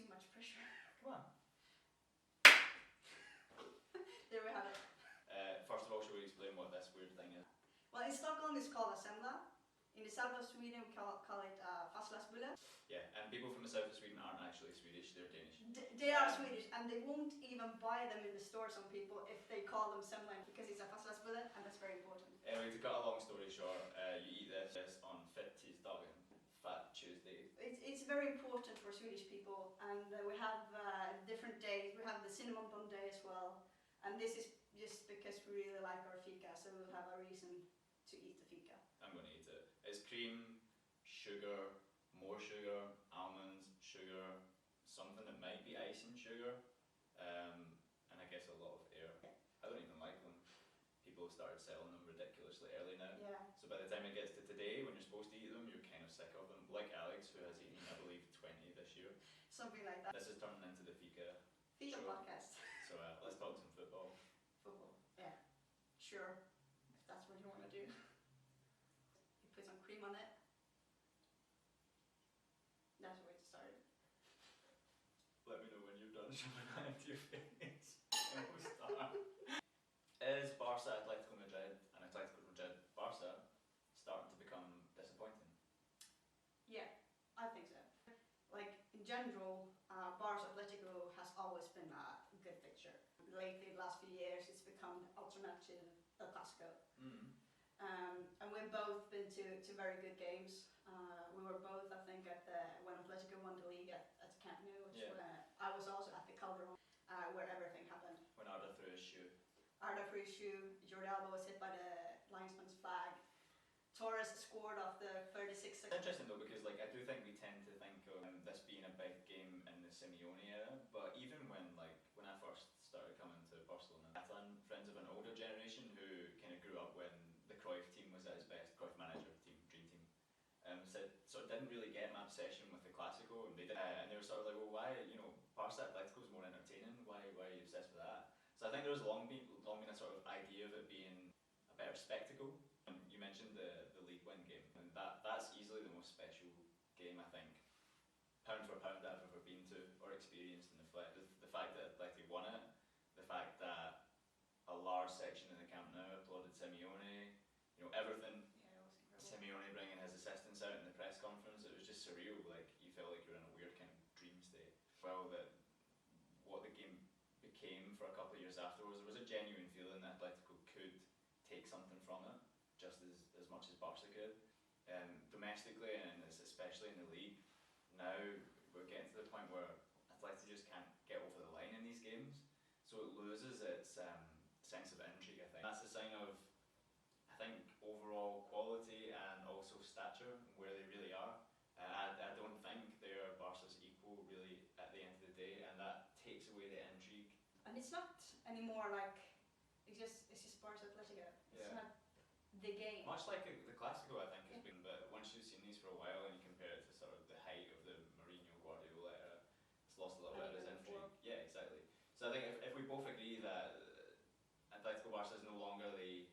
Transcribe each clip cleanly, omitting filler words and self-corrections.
too much pressure. Come on. There we have it. First of all, should we explain what this weird thing is? Well, in Stockholm it's called a semla. In the south of Sweden we call it fastlagsbulle. Yeah, and people from the south of Sweden aren't actually Swedish, they're Danish. They are Swedish, and they won't even buy them in the store, some people, if they call them semla, because it's a fastlagsbulle, and that's very important. Anyway, to cut a long story short, you eat this on Fittisdagen, Fat Tuesday. It's very important for Swedish people, and we have different days. We have the cinnamon bun day as well, and this is just because we really like our fika, so we'll have a reason to eat the fika. I'm going to eat it. It's cream, sugar, more sugar, almonds, sugar, something that might be icing sugar, and I guess a lot of air. I don't even like them. People have started selling them ridiculously early now. Yeah. So by the time it gets to today, when you're supposed to eat them, you're kind of sick of them. Like Alex, who has eaten, I believe, 20 this year. Something like that. This is turning into the fika Fika show. podcast. So let's talk some football. Football. Yeah. Sure. If that's what you want to do. You put some cream on it. That's the way to start it. Let me know when you're done shoving that into your face. And we'll start. Is Barça, Atlético Madrid, and Atlético Madrid, Barça starting to become disappointing? Yeah, I think so. Like, in general, Barça Atlético has always been a good fixture. Lately, the last few years, it's become alternative El Clasico. Mm. And we've both been to very good games. We were both, I think, when Atlético won the Liga at Camp Nou, which I was also at the Calderon, where everything happened. When Arda threw his shoe. Arda threw his shoe, Jordi Alba was hit by the linesman's flag. Torres scored off the 36 It's seconds. interesting though, because like I do think we tend to think of this being a big game in the Simeone era, but even when I first started coming to Barcelona, friends of an older generation who kind of grew up when the Cruyff team was at its best, Cruyff manager team, dream team, said sort of didn't really get my obsession with the Clásico, and they were sort of like, well, why, Barça Atletico is more entertaining, why are you obsessed with that? So I think there was long been a sort of idea of it being a better spectacle. You mentioned the league win game, and that's easily the most special game, I think, pound for pound that I've ever been to or experienced, and the fact that Atleti won it, the fact that a large section in the Camp Nou applauded Simeone, everything. Yeah, it was incredible. Simeone bringing his assistants out in the press conference, it was just surreal. Like, you felt like you were in a weird kind of dream state. Well, that what the game became for a couple of years afterwards, there was a genuine feeling that Atletico could take something from it, just as much as Barça could. Domestically, and especially in the league, now we're getting to the point where Atletico just can't get over the line in these games, so it loses its sense of intrigue, I think. That's a sign of, I think, overall quality and also stature, where they really are. I don't think they're Barca's equal, really, at the end of the day, and that takes away the intrigue. And it's not anymore like, it's just Barça Atletico. It's not the game. Much like the Clásico, I think, has been, but once you've seen these for a while and you compare it to sort of the height of the Mourinho Guardiola era, it's lost a little bit of its intrigue. Yeah, exactly. So I think if we both agree that Atletico Barça is no longer the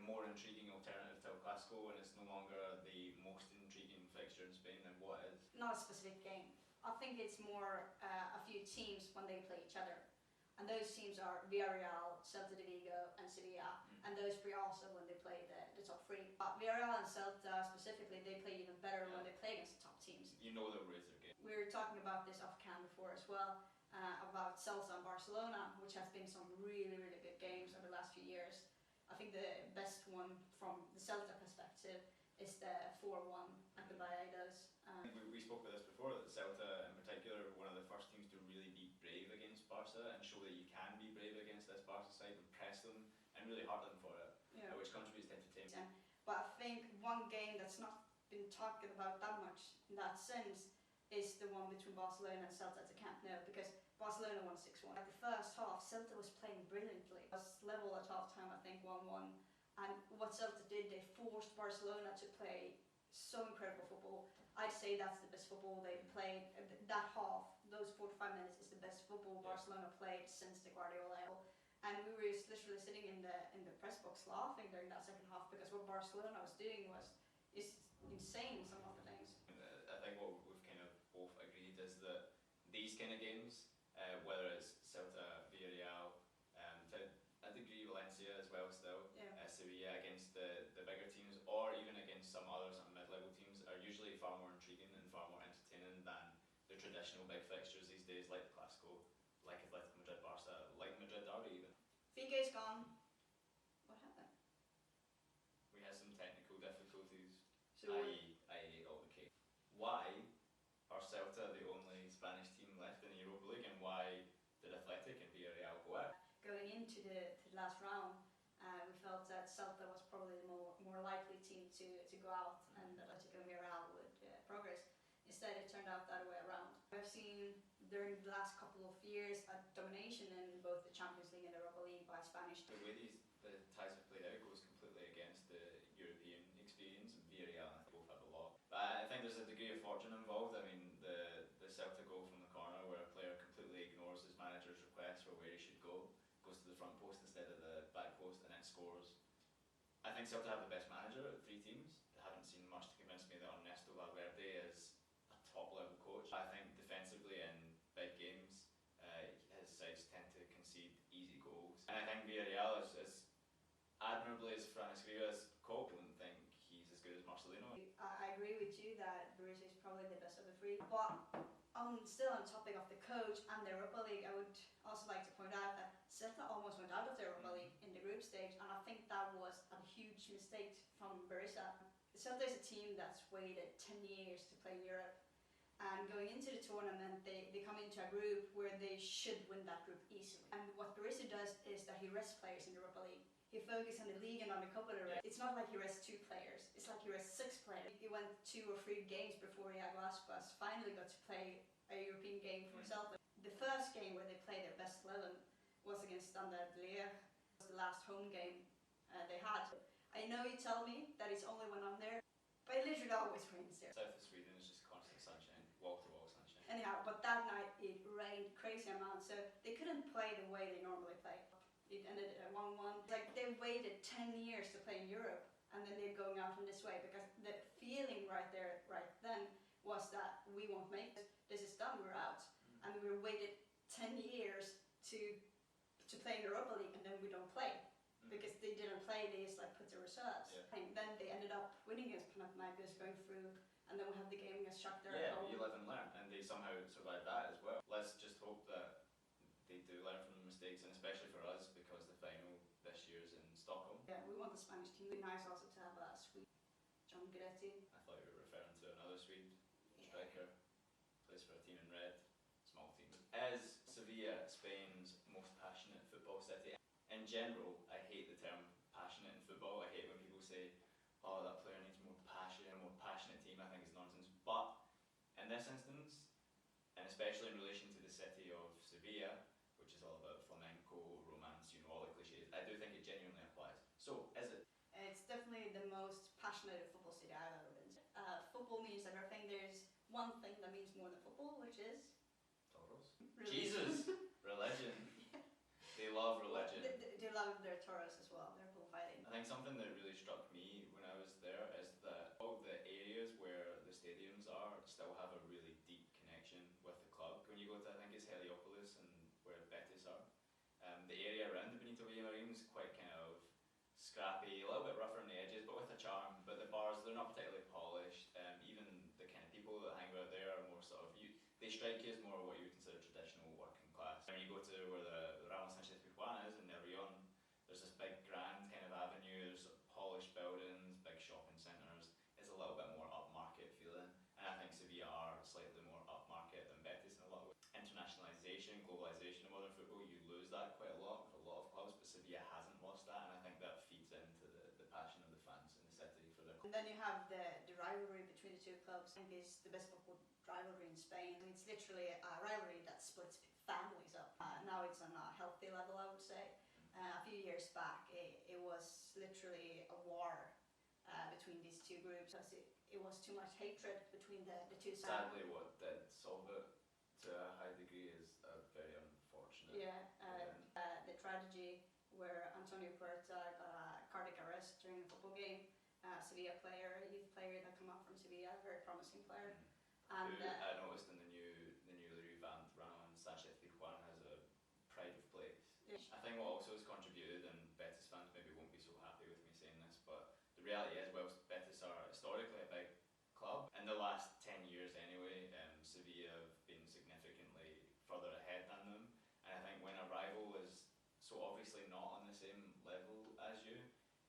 more intriguing alternative to El Clasico, and it's no longer the most intriguing fixture in Spain, then what is? Not a specific game. I think it's more a few teams when they play each other. And those teams are Villarreal, Celta de Vigo, and Sevilla, and those three also when they play the top three. But Villarreal and Celta specifically, they play even better when they play against the top teams. You know they'll raise their game. We were talking about this off cam before as well, about Celta and Barcelona, which has been some really, really good games over the last few years. I think the best one from the Celta perspective is the 4-1 at the Vallecas. We spoke about this before, that Celta in particular were one of the first teams to really be brave against Barca and show that you can be brave against this Barca side and press them and really hurt them for it, which contributes to entertainment. But I think one game that's not been talked about that much in that sense is the one between Barcelona and Celta at the Camp Nou, because Barcelona won 6-1. At the first half, Celta was playing brilliantly. It was level at half time, I think 1-1. And what Celta did, they forced Barcelona to play so incredible football. I'd say that's the best football they've played. That half, those 45 minutes, is the best football Barcelona played since the Guardiola era. And we were literally sitting in the press box laughing during that second half, because what Barcelona was doing is insane, some of the things. I think what we've kind of both agreed is that these kind of games, whether it's Celta, Villarreal, to a degree Valencia as well still, Sevilla against the bigger teams, or even against some other mid-level teams, are usually far more intriguing and far more entertaining than the traditional big fixtures these days, like the Clasico, like Atlético Madrid, Barça, like Madrid derby even. Fika's gone. What happened? We had some technical difficulties, So i.e. I ate all the cake. Why are Celta the only Spanish team left in the Europa League, and why did Atlético and Villarreal go out? going into the last round, we felt that Celta was probably the more likely team to go out, and Atlético and Villarreal would progress. Instead, it turned out that way around. We've seen during the last couple of years a domination in both the Champions League and the Europa League by Spanish. The way the ties have played out goes completely against the European experience, and Villarreal and I both have a lot. But I think there's a degree of fortune involved. I mean, the Celta goal from the corner, where a player completely ignores his manager's request for where he should go, goes to the front post instead of the back post, and then scores. I think Celta have the best manager of the three teams. I haven't seen much to convince me that Ernesto Valverde is a top-level coach. I think defensively in big games, his sides tend to concede easy goals. And I think Villarreal, as admirably as Francis Rivas cope, I don't think he's as good as Marcelino. I agree with you that Barça is probably the best of the three. But still on topic of the coach and the Europa League, I would also like to point out that Celta almost went out of the Europa League in the group stage, and I think that was a huge mistake from Barça. Celta is a team that's waited 10 years to play in Europe, and going into the tournament, they come into a group where they should win that group easily. And what Barça does is that he rests players in the Europa League. He focuses on the league and on the Copa del Rey. It's not like he rests 2 players, it's like he rests 6 players. He went 2 or 3 games before Iago Aspas finally got to play a European game for Celta. The first game where they played their best 11 was against Standard Liège. It was the last home game they had. I know you tell me that it's only when I'm there, but it literally always rains there. South of Sweden is just constant sunshine, wall-to-wall sunshine. Anyhow, but that night it rained crazy amounts, so they couldn't play the way they normally play. It ended at 1-1. Like, they waited 10 years to play in Europe, and then they're going out in this way, because the feeling right there, right then, was that we won't make it. This is done, we're out. And we waited 10 years to play in the Europa League, and then we don't play. Because they didn't play, they just like put the reserves. And then they ended up winning against Panathinaikos, going through, and then we have the game against Shakhtar at home. You live and learn, and they somehow survived that as well. Let's just hope that they do learn from the mistakes, and especially for us, because the final this year is in Stockholm. Yeah, we want the Spanish team. It'd be nice also to have a Swede, John Guidetti. I thought you were referring to another Swede striker, plays for a team in red, small team. Is Sevilla Spain's most passionate football city? In general, I hate the term passionate in football. I hate when people say, oh, that player needs more passion, a more passionate team. I think it's nonsense. But in this instance, and especially in relation to the city of Sevilla, which is all about flamenco, romance, all the cliches, I do think it genuinely applies. So, is it? It's definitely the most passionate football city I've ever been to. Football means everything. There's one thing that means more than football, which is Toros. religion. Jesus! Religion. They love religion. They love their toros as well, their bullfighting. I think something that really struck me when I was there is that all the areas where the stadiums are still have a really deep connection with the club. When you go to, I think it's Heliopolis and where Betis are, the area around the Benito Villamarín is quite kind of scrappy, a little bit rougher on the edges, but with a charm. But the bars, they're not particularly polished. Even the kind of people that hang out there are more sort of, they strike you as more what you would consider traditional working class. When you go to where the Ramos Sanchez Pizjuan is in El Rion, there's this big grand kind of avenue, there's polished buildings, big shopping centres. It's a little bit more upmarket feeling, and I think Sevilla are slightly more upmarket than Betis in a lot of ways. Internationalisation, globalisation of modern football, you lose that quite a lot for a lot of clubs, but Sevilla hasn't lost that, and I think that feeds into the passion of the fans in the city for their. And then you have the rivalry between the two clubs. I think it's the best football rivalry in Spain. It's literally a rivalry that splits families up. Now it's on a healthy level, I would say. A few years back, it was literally a war between these two groups. It was too much hatred between the two sides. Sadly, what did solve it to a high degree is very unfortunate. The tragedy where Antonio Puerta got a cardiac arrest during a football game. Sevilla player, a youth player that come up from Sevilla, a very promising player. Who I noticed in the newly revamped Ramos Sanchez Pizjuan has a pride of place. Yeah. I think what also has contributed, and Betis fans maybe won't be so happy with me saying this, but the reality is, well, Betis are historically a big club. In the last 10 years anyway, Sevilla have been significantly further ahead than them, and I think when a rival is so obviously not on the same level as you,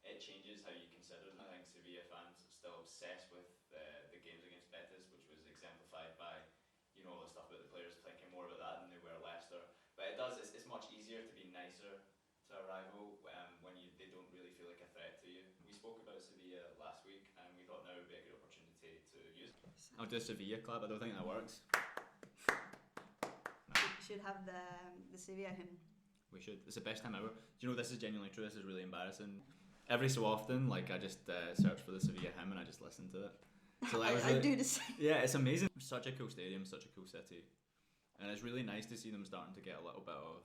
it changes how you consider them. I think Sevilla fans are still obsessed with the games against Betis, which was exemplified by, you know, all the stuff about the players thinking more about that than they were Leicester. But it's much easier to be nicer to a rival when they don't really feel like a threat to you. We spoke about Sevilla last week, and we thought now would be a good opportunity to use it. I'll do Sevilla club. I don't think that works. Should have the Sevilla hymn. We should. It's the best time ever. Do you know, this is genuinely true. This is really embarrassing. Every so often, like, I just search for the Sevilla hymn and I just listen to it. So I do the same. Yeah, it's amazing. Such a cool stadium, such a cool city, and it's really nice to see them starting to get a little bit of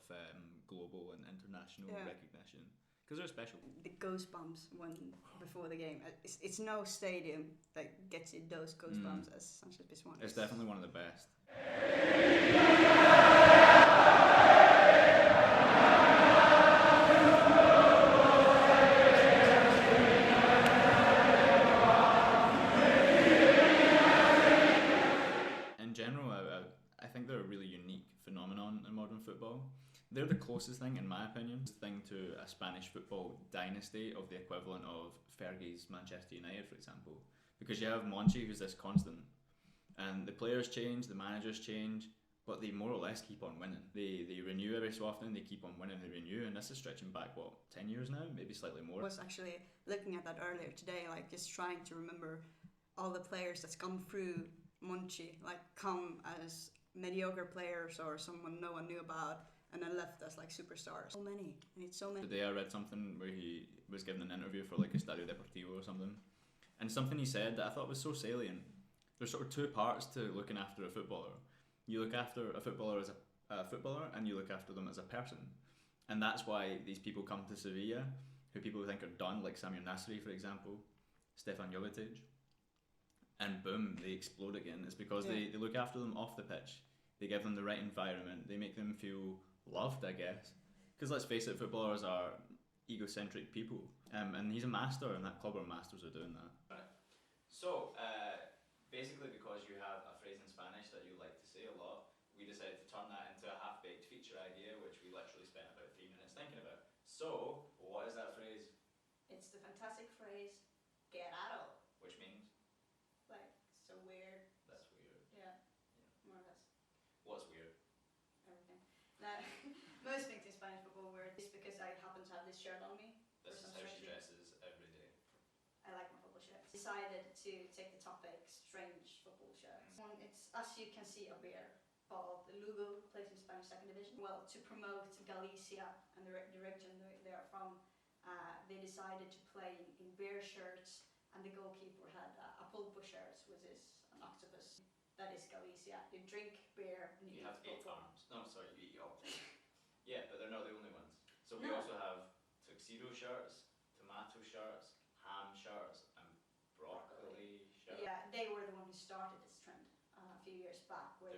global and international recognition because they're special. The goosebumps before the game. It's no stadium that gets you those goosebumps as Sanchez Pizjuan. It's definitely one of the best. In general, I think they're a really unique phenomenon in modern football. They're the closest thing, in my opinion, to a Spanish football dynasty of the equivalent of Fergie's Manchester United, for example. Because you have Monchi, who's this constant, and the players change, the managers change, but they more or less keep on winning. They renew every so often, they keep on winning, they renew, and this is stretching back, 10 years now? Maybe slightly more. I was actually looking at that earlier today, like just trying to remember all the players that's come through Monchi, like come as mediocre players or someone no one knew about, and then left as like superstars. So many, and it's so many. Today I read something where he was given an interview for like Estadio Deportivo or something, and something he said that I thought was so salient. There's sort of two parts to looking after a footballer. You look after a footballer as a footballer, and you look after them as a person. And that's why these people come to Sevilla, who people think are done, like Samir Nasri, for example, Stefan Jovetic, and boom, they explode again. It's because they look after them off the pitch. They give them the right environment. They make them feel loved, I guess. Because let's face it, footballers are egocentric people. And he's a master, and that club are masters of doing that. Right. So, basically because you have a phrase in Spanish that you like to say a lot, we decided to turn that into a half-baked feature idea, which we literally spent about 3 minutes thinking about. So, what is that phrase? It's the fantastic phrase, "que raro," Which means? like so weird. That's weird. Yeah, more or less. What's weird? Everything. Now, most things in Spanish football were just because I happen to have this shirt on me. This is how she dresses every day. I like my football shirts. Decided to take the topic strange football shirts. It's, as you can see up here, called the Lugo, plays in Spanish second division. Well, to promote Galicia and the region they are from, they decided to play in beer shirts, and the goalkeeper had a pulpo shirt, which is an octopus. That is Galicia. You drink beer and You you have eat 8 pulpo. arms. No, sorry, you eat octopus. Yeah, but they're not the only ones. So we No. also have tuxedo shirts, tomato shirts, ham shirts, and broccoli shirts. Yeah, they were the one who started this trend a few years back, where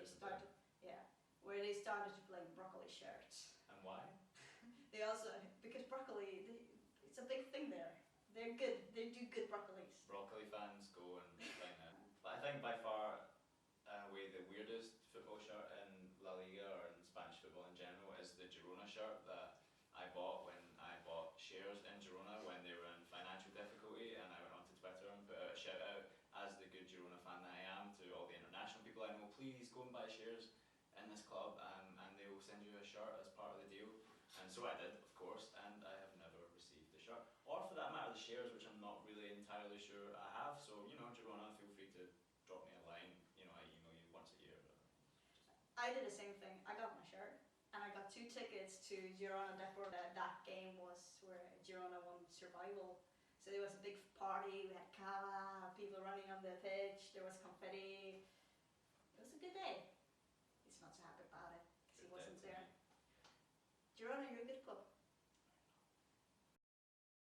they started to play broccoli shirts. And why? They also, because broccoli, it's a big thing there. They're good. They do good broccolis. Broccoli fans go and find out. But I think by far the weirdest football shirt in La Liga or in Spanish football in general is the Girona shirt that I bought when I bought shares in Girona when they were in financial difficulty, and I went onto Twitter and put out a shout out as the good Girona fan that I am to all the international people I know, please go and buy shares in this club and they will send you a shirt as part of the deal. And so I did, of course, and I have never received the shirt. Or for that matter, the shares, which I'm not really entirely sure I have. So, you know, Girona, feel free to drop me a line. You know, I email you once a year. I did the same thing. I got my shirt, and I got 2 tickets to Girona Depor. That game was where Girona won survival. So there was a big party. We had cava, people running on the pitch. There was confetti.